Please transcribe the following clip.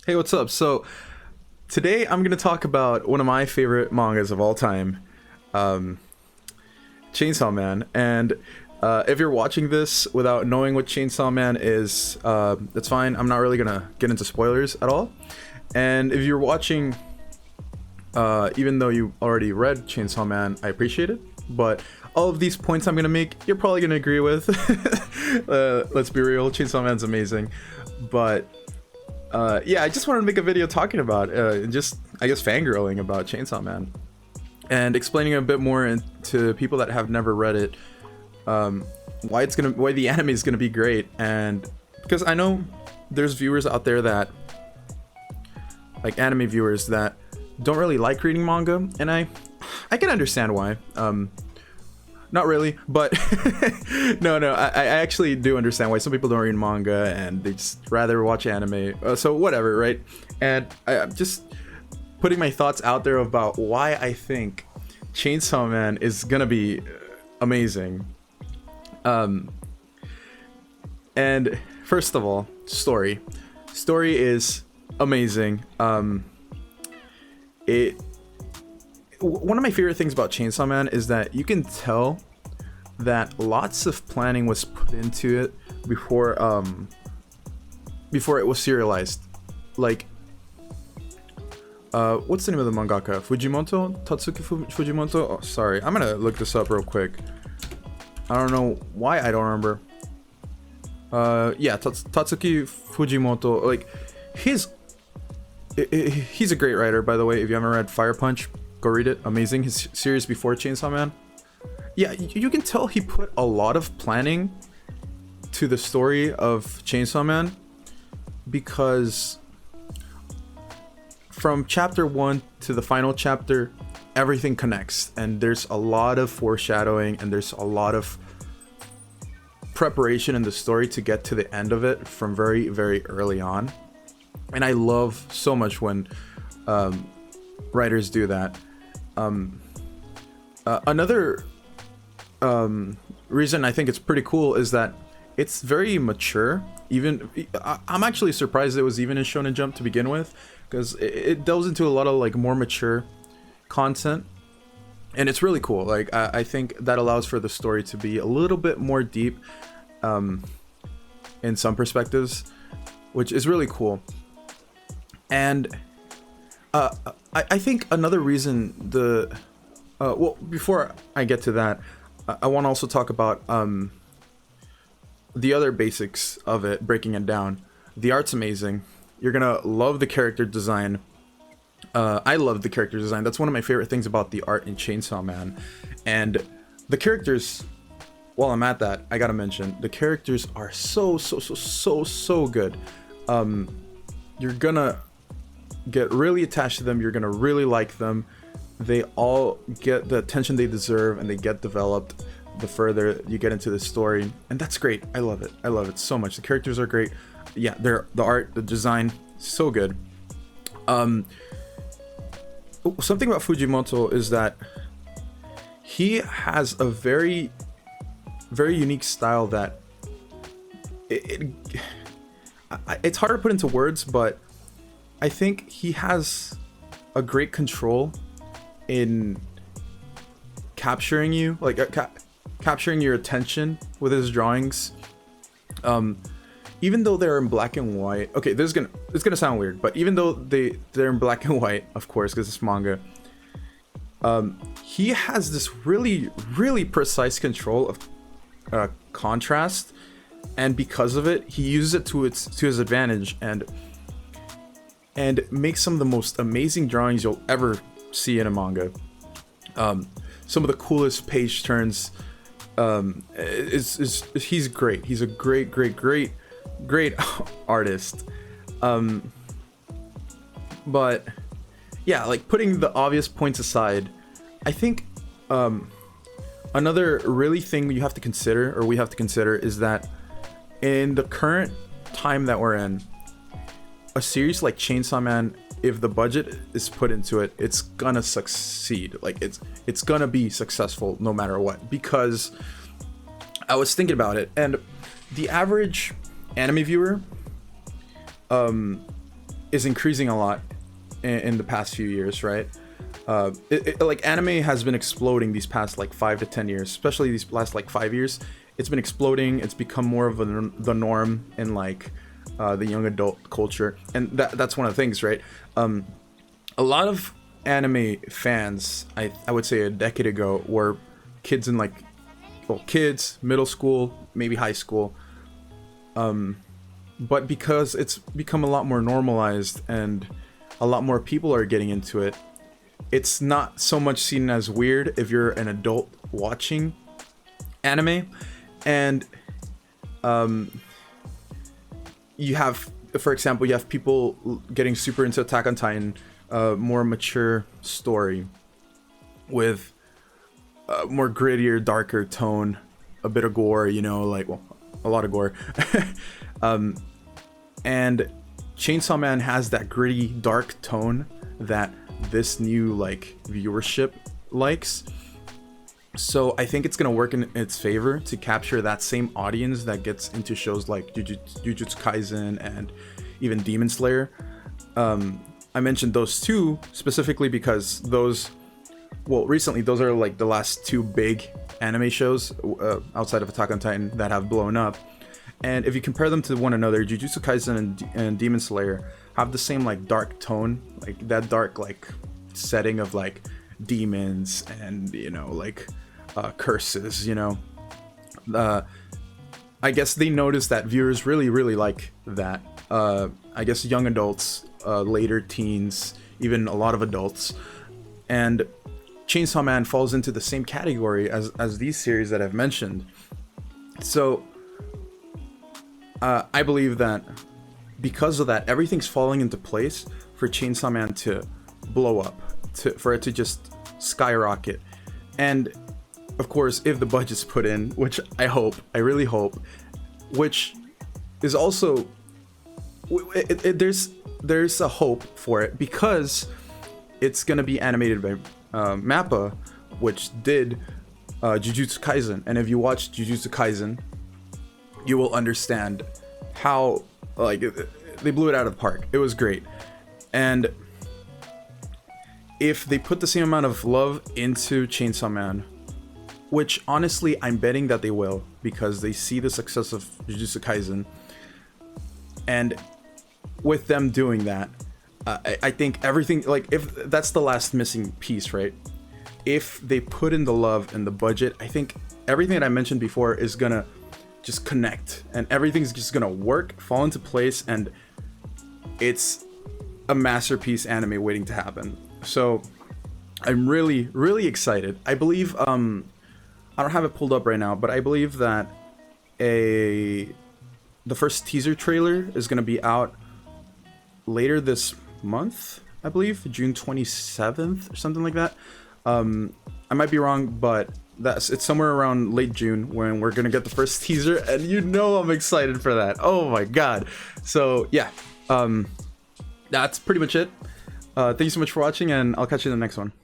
Hey, what's up? So today I'm gonna talk about one of my favorite mangas of all time, um, Chainsaw Man. And if you're watching this without knowing what Chainsaw Man is, that's fine. I'm not really gonna get into spoilers at all. And if you're watching, even though you already read Chainsaw Man, I appreciate it. But all of these points I'm gonna make, you're probably gonna agree with. Let's be real, Chainsaw Man's amazing. But yeah, I just wanted to make a video talking about, just I guess fangirling about Chainsaw Man, and explaining a bit more to people that have never read it, why the anime is gonna be great, and because I know there's viewers out there that, like anime viewers that don't really like reading manga, and I can understand why. Not really, but no, I actually do understand why some people don't read manga and they just rather watch anime. So whatever, right? And I'm just putting my thoughts out there about why I think Chainsaw Man is gonna be amazing. And first of all, story is amazing. One of my favorite things about Chainsaw Man is that you can tell that lots of planning was put into it before it was serialized. Like, what's the name of the mangaka? Fujimoto? Oh, sorry, I'm gonna look this up real quick. I don't know why I don't remember. Yeah, Tatsuki Fujimoto. Like, he's a great writer, by the way. If you haven't read Fire Punch, go read it. Amazing. His series before Chainsaw Man. Yeah, you can tell he put a lot of planning to the story of Chainsaw Man, because from chapter 1 to the final chapter, everything connects, and there's a lot of foreshadowing, and there's a lot of preparation in the story to get to the end of it from very, very early on. And I love so much when writers do that. Another reason I think it's pretty cool is that it's very mature. Even I'm actually surprised it was even in Shonen Jump to begin with, because it delves into a lot of like more mature content, and it's really cool. Like I think that allows for the story to be a little bit more deep in some perspectives, which is really cool. And I think another reason well, before I get to that, I want to also talk about the other basics of it, breaking it down. The art's amazing. You're gonna love the character design. I love the character design. That's one of my favorite things about the art in Chainsaw Man. And the characters, while I'm at that, I gotta mention, the characters are so good. You're gonna get really attached to them. You're gonna really like them. They all get the attention they deserve, and they get developed the further you get into the story, and that's great. I love it so much. The characters are great. Yeah, the art, the design, so good. Something about Fujimoto is that he has a very unique style that it's hard to put into words, but I think he has a great control in capturing you, like capturing your attention with his drawings. Even though they're in black and white, okay, it's gonna sound weird, but even though they're in black and white, of course, because it's manga, he has this really precise control of contrast, and because of it, he uses it to his advantage, and makes some of the most amazing drawings you'll ever see in a manga. Some of the coolest page turns. He's great. He's a great artist. But yeah, like putting the obvious points aside, I think another really thing you have to consider, or we have to consider, is that in the current time that we're in, a series like Chainsaw Man, if the budget is put into it, it's gonna succeed. Like it's gonna be successful no matter what, because I was thinking about it, and the average anime viewer is increasing a lot in the past few years, right? Like anime has been exploding these past like 5 to 10 years, especially these last like 5 years. It's been exploding. It's become more of the norm in like the young adult culture, and that's one of the things, right? A lot of anime fans, I would say a decade ago, were kids in like, well, kids, middle school, maybe high school. But because it's become a lot more normalized and a lot more people are getting into it, it's not so much seen as weird if you're an adult watching anime. And you have, for example, you have people getting super into Attack on Titan, more mature story with more grittier, darker tone, a bit of gore, you know, like, well, a lot of gore. And Chainsaw Man has that gritty, dark tone that this new like viewership likes. So I think it's gonna work in its favor to capture that same audience that gets into shows like Jujutsu Kaisen and even Demon Slayer. I mentioned those two specifically because those, well, recently those are like the last two big anime shows outside of Attack on Titan that have blown up. And if you compare them to one another, Jujutsu Kaisen and Demon Slayer have the same like dark tone, like that dark like setting of like demons and, you know, like curses, you know. I guess they noticed that viewers really like that. I guess young adults, later teens, even a lot of adults. And Chainsaw Man falls into the same category as these series that I've mentioned. So I believe that because of that, everything's falling into place for Chainsaw Man to blow up, for it to just skyrocket. And of course, if the budget's put in, which I really hope, which is also, there's a hope for it because it's gonna be animated by Mappa, which did Jujutsu Kaisen. And if you watch Jujutsu Kaisen, you will understand how, like, they blew it out of the park. It was great. And if they put the same amount of love into Chainsaw Man, which honestly I'm betting that they will, because they see the success of Jujutsu Kaisen, and with them doing that, I think everything, like, if that's the last missing piece, right? If they put in the love and the budget, I think everything that I mentioned before is gonna just connect, and everything's just gonna work, fall into place, and it's a masterpiece anime waiting to happen. So I'm really excited. I believe I don't have it pulled up right now, but I believe that the first teaser trailer is gonna be out later this month, I believe June 27th or something like that. I might be wrong, but it's somewhere around late June when we're gonna get the first teaser, and you know I'm excited for that. Oh my god. So yeah, that's pretty much it. Thank you so much for watching, and I'll catch you in the next one.